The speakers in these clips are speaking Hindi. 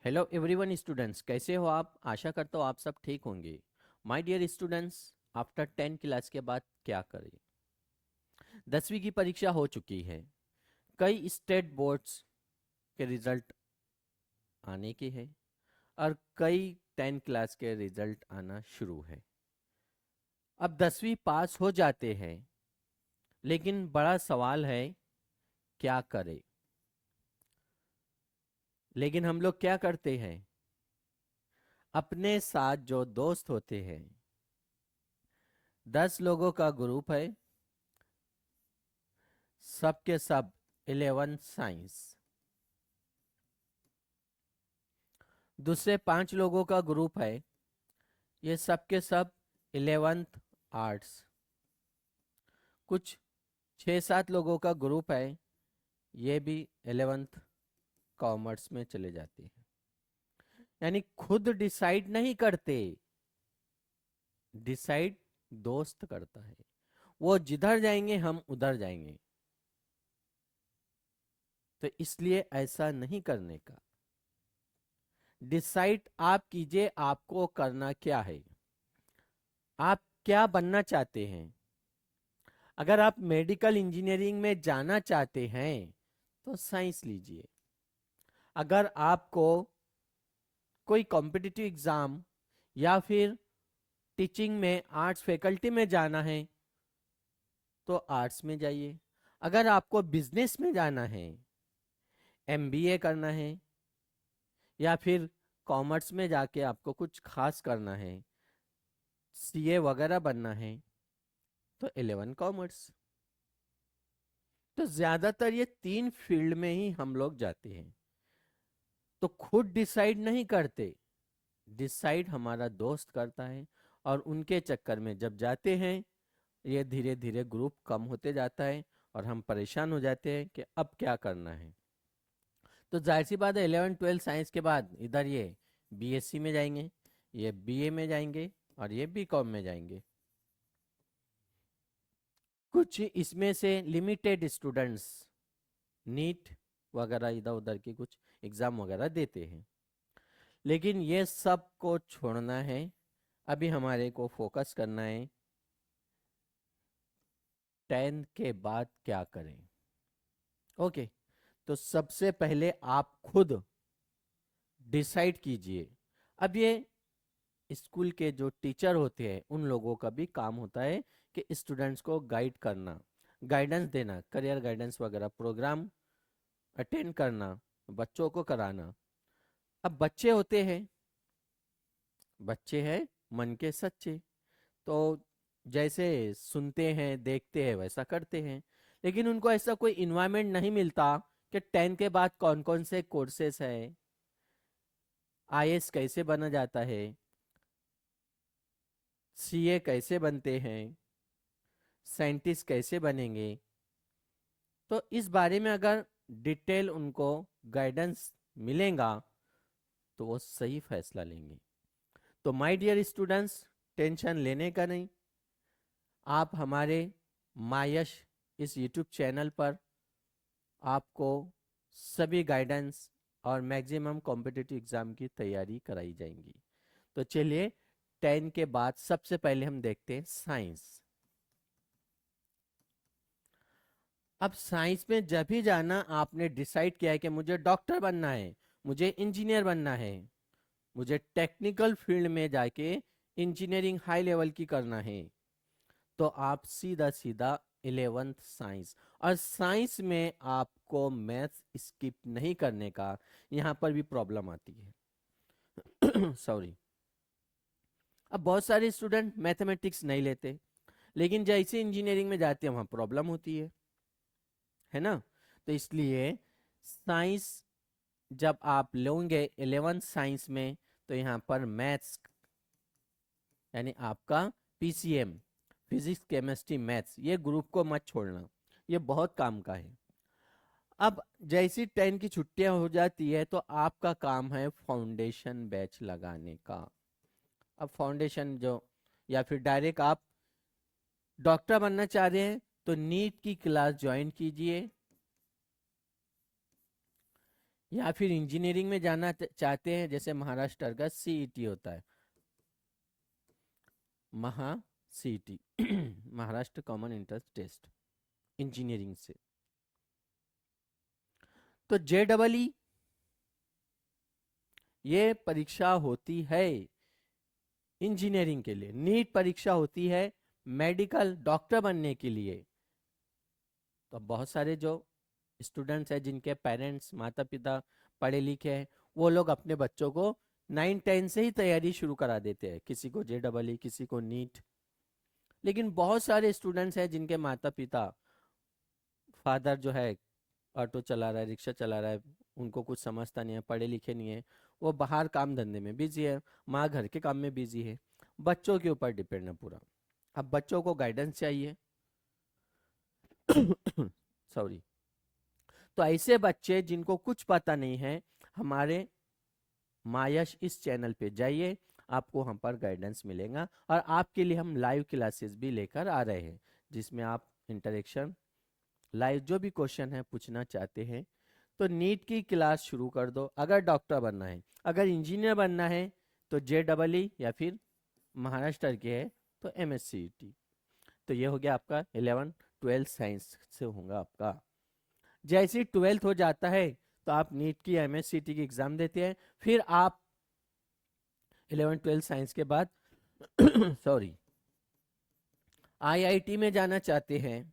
हेलो एवरीवन स्टूडेंट्स, कैसे हो आप? आशा करता हूँ आप सब ठीक होंगे। My dear students, after 10 class के बाद क्या करें? 10वीं की परीक्षा हो चुकी है। कई स्टेट बोर्ड्स के रिजल्ट आने के हैं और कई 10 क्लास के रिजल्ट आना शुरू है। अब 10वीं पास हो जाते हैं, लेकिन बड़ा सवाल है क्या करें। लेकिन हम लोग क्या करते हैं, अपने साथ जो दोस्त होते हैं, 10 लोगों का ग्रुप है, सबके सब 11 साइंस। दूसरे 5 लोगों का ग्रुप है, ये सब के सब 11th आर्ट्स। कुछ 6-7 लोगों का ग्रुप है, ये भी 11th कॉमर्स में चले जाते हैं। यानी खुद डिसाइड नहीं करते, डिसाइड दोस्त करता है। वो जिधर जाएंगे हम उधर जाएंगे। तो इसलिए ऐसा नहीं करने का। डिसाइड आप कीजिए आपको करना क्या है, आप क्या बनना चाहते हैं। अगर आप मेडिकल इंजीनियरिंग में जाना चाहते हैं तो साइंस लीजिए। अगर आपको कोई कॉम्पिटिटिव एग्जाम या फिर टीचिंग में आर्ट्स फैकल्टी में जाना है तो आर्ट्स में जाइए। अगर आपको बिजनेस में जाना है, एमबीए करना है, या फिर कॉमर्स में जाके आपको कुछ खास करना है, सीए वगैरह बनना है, तो 11 कॉमर्स। तो ज्यादातर ये 3 फील्ड में ही हम लोग जाते हैं। तो खुद डिसाइड नहीं करते, डिसाइड हमारा दोस्त करता है। और उनके चक्कर में जब जाते हैं, ये धीरे धीरे ग्रुप कम होते जाता है और हम परेशान हो जाते हैं कि अब क्या करना है। तो जाहिर सी बात है, 11 12 साइंस के बाद इधर ये बीएससी में जाएंगे, ये बीए में जाएंगे और ये बीकॉम में जाएंगे। कुछ इसमें से लिमिटेड स्टूडेंट्स नीट वगैरह इधर उधर की कुछ एग्जाम वगैरह देते हैं, लेकिन ये सब को छोड़ना है। अभी हमारे को फोकस करना है 10 के बाद क्या करें। ओके, तो सबसे पहले आप खुद डिसाइड कीजिए। अब ये स्कूल के जो टीचर होते हैं उन लोगों का भी काम होता है कि स्टूडेंट्स को गाइड करना, गाइडेंस देना, करियर गाइडेंस वगैरह प्रोग्राम अटेंड करना, बच्चों को कराना। अब बच्चे होते हैं, बच्चे हैं मन के सच्चे, तो जैसे सुनते हैं देखते हैं वैसा करते हैं। लेकिन उनको ऐसा कोई इन्वायरमेंट नहीं मिलता कि 10 के बाद कौन कौन से कोर्सेस है, आईएएस कैसे बना जाता है, सीए कैसे बनते हैं, साइंटिस्ट कैसे बनेंगे। तो इस बारे में अगर डिटेल उनको गाइडेंस मिलेगा तो वो सही फैसला लेंगे। तो माय डियर स्टूडेंट्स, टेंशन लेने का नहीं। आप हमारे मायश इस यूट्यूब चैनल पर आपको सभी गाइडेंस और मैक्सिमम कॉम्पिटिटिव एग्जाम की तैयारी कराई जाएंगी। तो चलिए 10 के बाद सबसे पहले हम देखते हैं साइंस। अब साइंस में जब भी जाना आपने डिसाइड किया है कि मुझे डॉक्टर बनना है, मुझे इंजीनियर बनना है, मुझे टेक्निकल फील्ड में जाके इंजीनियरिंग हाई लेवल की करना है, तो आप सीधा सीधा 11th साइंस। और साइंस में आपको मैथ्स स्किप नहीं करने का, यहाँ पर भी प्रॉब्लम आती है सॉरी। अब बहुत सारे स्टूडेंट मैथमेटिक्स नहीं लेते, लेकिन जैसे इंजीनियरिंग में जाते हैं वहाँ प्रॉब्लम होती है ना। तो इसलिए साइंस जब आप लोगे 11th साइंस में, तो यहाँ पर मैथ्स यानी आपका पीसीएम, फिजिक्स केमिस्ट्री मैथ्स, ये ग्रुप को मत छोड़ना, ये बहुत काम का है। अब जैसी 10 की छुट्टियां हो जाती है तो आपका काम है फाउंडेशन बैच लगाने का। अब फाउंडेशन जो, या फिर डायरेक्ट आप डॉक्टर बनना चाह रहे हैं तो नीट की क्लास ज्वाइन कीजिए, या फिर इंजीनियरिंग में जाना चाहते हैं, जैसे महाराष्ट्र का सीईटी होता है, Maha CET Maharashtra common entrance test engineering से, तो JEE ये परीक्षा होती है इंजीनियरिंग के लिए। नीट परीक्षा होती है मेडिकल डॉक्टर बनने के लिए। तो बहुत सारे जो स्टूडेंट्स हैं जिनके पेरेंट्स माता पिता पढ़े लिखे हैं, वो लोग अपने बच्चों को 9-10 से ही तैयारी शुरू करा देते हैं, किसी को JEE, किसी को नीट। लेकिन बहुत सारे स्टूडेंट्स हैं जिनके माता पिता, फादर जो है ऑटो चला रहा है, रिक्शा चला रहा है, उनको कुछ समझता नहीं है, पढ़े लिखे नहीं है, वो बाहर काम धंधे में बिजी है, माँ घर के काम में बिजी है, बच्चों के ऊपर डिपेंड है पूरा। अब बच्चों को गाइडेंस चाहिए सॉरी। तो ऐसे बच्चे जिनको कुछ पता नहीं है, हमारे मायश इस चैनल पे जाइए, आपको हम पर गाइडेंस मिलेगा। और आपके लिए हम लाइव क्लासेस भी लेकर आ रहे हैं, जिसमें आप इंटरेक्शन लाइव जो भी क्वेश्चन है पूछना चाहते हैं। तो नीट की क्लास शुरू कर दो अगर डॉक्टर बनना है। अगर इंजीनियर बनना है तो JEE या फिर महाराष्ट्र के है तो MSCET। तो ये हो गया आपका 11-12 साइंस से होगा आपका। जैसे ही 12th हो जाता है तो आप नीट की MSCET की एग्जाम देते हैं, फिर आप 11-12 साइंस के बाद सॉरी IIT में जाना चाहते हैं,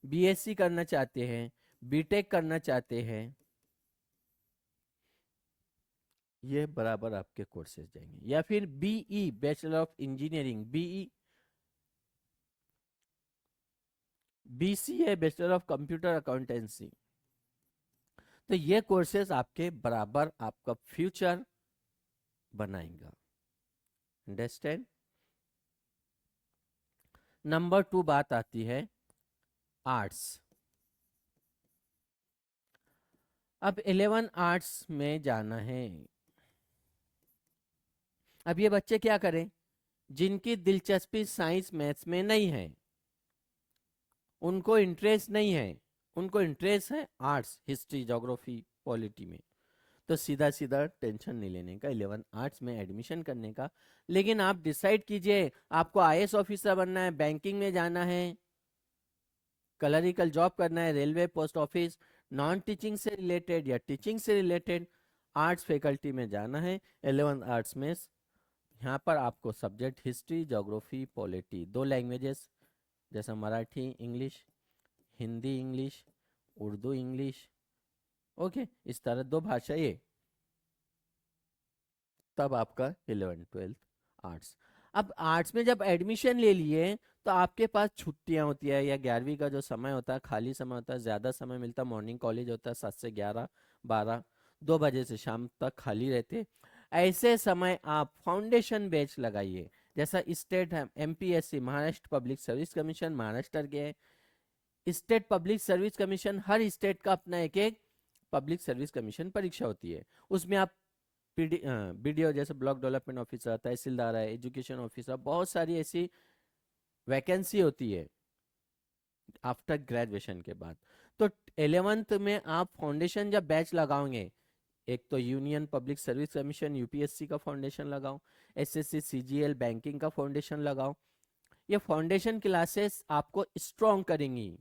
BSc करना चाहते हैं, BTech करना चाहते हैं, ये बराबर आपके कोर्सेज जाएंगे। या फिर BE bachelor of engineering, BCA bachelor of computer accountancy. तो ये कोर्सेज आपके बराबर आपका फ्यूचर बनाएगा। अंडरस्टैंड। नंबर 2 बात आती है आर्ट्स। अब 11 आर्ट्स में जाना है। अब ये बच्चे क्या करें जिनकी दिलचस्पी साइंस मैथ्स में नहीं है, उनको इंटरेस्ट नहीं है, उनको इंटरेस्ट है आर्ट्स, हिस्ट्री, ज्योग्राफी, पॉलिटी में। तो सीधा सीधा टेंशन नहीं लेने का 11 आर्ट्स में एडमिशन करने का। लेकिन आप डिसाइड कीजिए आपको IAS ऑफिसर बनना है, बैंकिंग में जाना है, क्लरिकल जॉब करना है, railway, post office, non teaching से रिलेटेड या टीचिंग से रिलेटेड, आर्ट्स फैकल्टी में जाना है 11 आर्ट्स में। यहाँ पर आपको subject history, geography, polity, 2 languages जैसा Marathi English, Hindi English, Urdu English, okay, इस तरह 2 भाषा ये। तब आपका 11th-12th आर्ट्स। अब आर्ट्स में जब एडमिशन ले लिए तो आपके पास छुट्टियां होती है, या 11वीं का जो समय होता है, खाली समय होता है, ज़्यादा समय मिलता है, मॉर्निंग कॉलेज होता है 7 से 11, 12, 2 बजे से शाम तक खाली रहते। ऐसे समय आप फाउंडेशन बैच लगाइए। जैसा स्टेट है MPSC, Maharashtra public service commission, Maharashtra के है। स्टेट पब्लिक सर्विस कमीशन, हर स्टेट का अपना एक एक पब्लिक सर्विस कमीशन परीक्षा होती है। उसमें आप BDO जैसे ब्लॉक डेवलपमेंट ऑफिसर, तहसीलदार है, एजुकेशन ऑफिसर, बहुत सारी ऐसी वैकेंसी होती है आफ्टर ग्रेजुएशन के बाद। तो 11th में आप फाउंडेशन जब बैच लगाओगे, एक तो union public service commission UPSC का फाउंडेशन लगाओ, SSC CGL बैंकिंग का फाउंडेशन लगाओ। ये फाउंडेशन क्लासेस आपको स्ट्रॉन्ग करेंगी।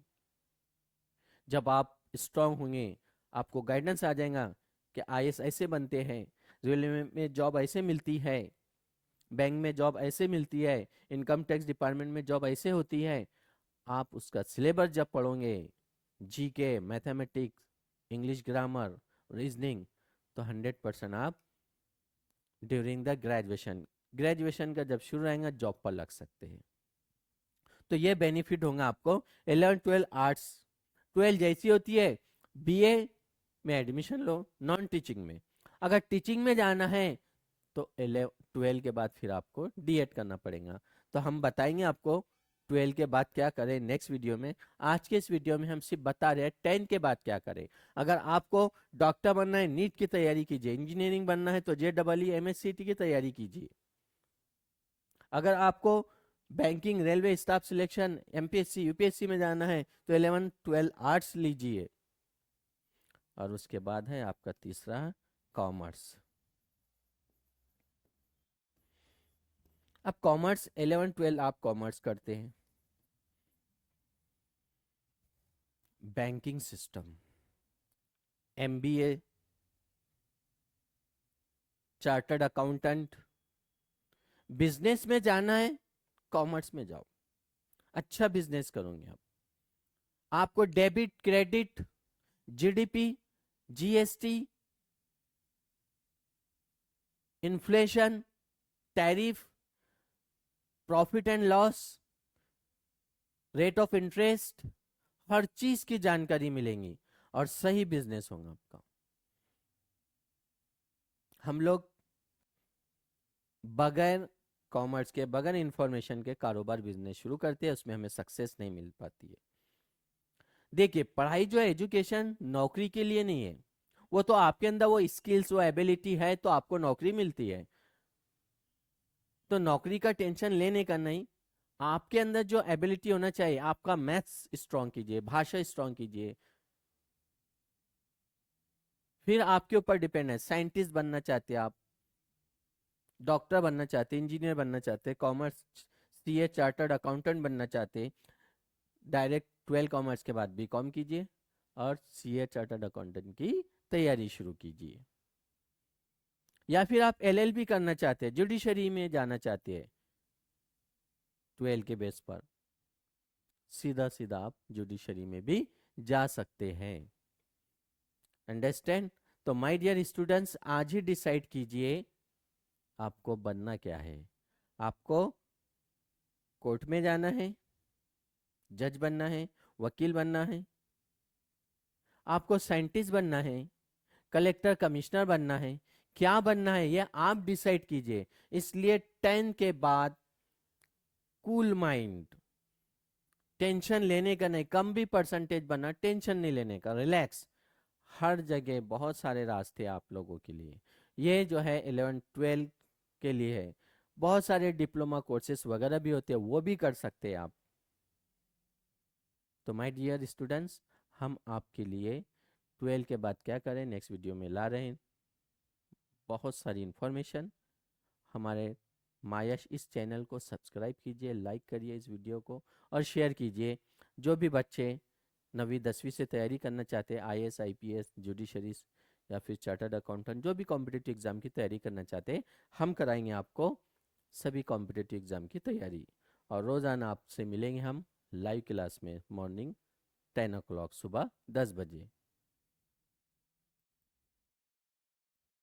जब आप स्ट्रॉन्ग होंगे आपको गाइडेंस आ जाएगा कि IAS ऐसे बनते हैं, रेलवे में जॉब ऐसे मिलती है, बैंक में जॉब ऐसे मिलती है, इनकम टैक्स डिपार्टमेंट में जॉब ऐसे होती है। आप उसका सिलेबस जब पढ़ोगे, GK, mathematics, English grammar, reasoning, तो 100% आप ड्यूरिंग द ग्रेजुएशन का जब शुरू रहेगा जॉब पर लग सकते हैं। तो ये बेनिफिट होगा आपको 11-12 आर्ट्स। 12 जैसी होती है BA में एडमिशन लो नॉन टीचिंग में। अगर टीचिंग में जाना है तो 12 के बाद फिर आपको D.Ed करना पड़ेगा। तो हम बताएंगे आपको 12 के बाद क्या करें नेक्स्ट वीडियो में। आज के इस वीडियो में हम सिर्फ बता रहे हैं 10 के बाद क्या करें। अगर आपको डॉक्टर बनना है नीट की तैयारी कीजिए, इंजीनियरिंग बनना है तो JEE MSCT की तैयारी कीजिए, अगर आपको banking, railway, staff selection, MPSC UPSC में जाना है तो 11-12 आर्ट्स लीजिए। और उसके बाद है आपका तीसरा कॉमर्स। अब कॉमर्स 11 12 आप कॉमर्स करते हैं, banking system, MBA, chartered accountant, business में जाना है, कॉमर्स में जाओ, अच्छा बिजनेस करोगे आप। आपको debit, credit, GDP, GST, inflation, tariff, profit and loss, rate of interest, हर चीज की जानकारी मिलेंगी और सही बिजनेस होगा आपका। हम लोग बगैर कॉमर्स के, बगैर इंफॉर्मेशन के कारोबार बिजनेस शुरू करते हैं, उसमें हमें सक्सेस नहीं मिल पाती है। देखिए, पढ़ाई जो है, एजुकेशन नौकरी के लिए नहीं है, वो तो आपके अंदर वो स्किल्स, वो एबिलिटी है तो आपको नौकरी मिलती है, तो नौकरी का टेंशन लेने का नहीं। आपके अंदर जो एबिलिटी होना चाहिए, आपका मैथ्स स्ट्रांग कीजिए, भाषा स्ट्रांग कीजिए, फिर आपके ऊपर डिपेंड है। साइंटिस्ट बनना चाहते हैं आप, डॉक्टर बनना चाहते हैं, इंजीनियर बनना चाहते हैं, कॉमर्स सीए, चार्टर्ड अकाउंटेंट बनना चाहते हैं, डायरेक्ट 12 कॉमर्स के बाद बीकॉम कीजिए और सीए चार्टर्ड अकाउंटेंट की तैयारी शुरू कीजिए। या फिर आप एलएलबी करना चाहते हैं, जुडिशरी में जाना चाहते हैं, 12 के बेस पर सीधा सीधा आप जुडिशरी में भी जा सकते हैं। अंडरस्टैंड? तो माय डियर स्टूडेंट्स, आज ही डिसाइड कीजिए आपको बनना क्या है। आपको कोर्ट में जाना है, जज बनना है, वकील बनना है, आपको साइंटिस्ट बनना है, कलेक्टर कमिश्नर बनना है, क्या बनना है ये आप डिसाइड कीजिए। इसलिए 10 के बाद कूल माइंड, टेंशन लेने का नहीं, कम भी परसेंटेज बना, टेंशन नहीं लेने का, रिलैक्स। हर जगह बहुत सारे रास्ते आप लोगों के लिए, ये जो है 11 12 के लिए है। बहुत सारे डिप्लोमा कोर्सेस वगैरह भी होते हैं, वो भी कर सकते हैं आप। तो माय डियर स्टूडेंट्स, हम आपके लिए 12 के बाद क्या करें नेक्स्ट वीडियो में ला रहे हैं। बहुत सारी इंफॉर्मेशन। हमारे मायश इस चैनल को सब्सक्राइब कीजिए, लाइक करिए इस वीडियो को और शेयर कीजिए। जो भी बच्चे 9वीं 10वीं से तैयारी करना चाहते हैं, आईएएस आईपीएस, जुडिशरीज या फिर चार्टर्ड अकाउंटेंट, जो भी कॉम्पिटिटिव एग्जाम की तैयारी करना चाहते हैं, हम कराएंगे आपको सभी कॉम्पिटिटिव एग्जाम की तैयारी। और रोज़ाना आपसे मिलेंगे हम लाइव क्लास में, मॉर्निंग 10 o'clock, सुबह 10 बजे।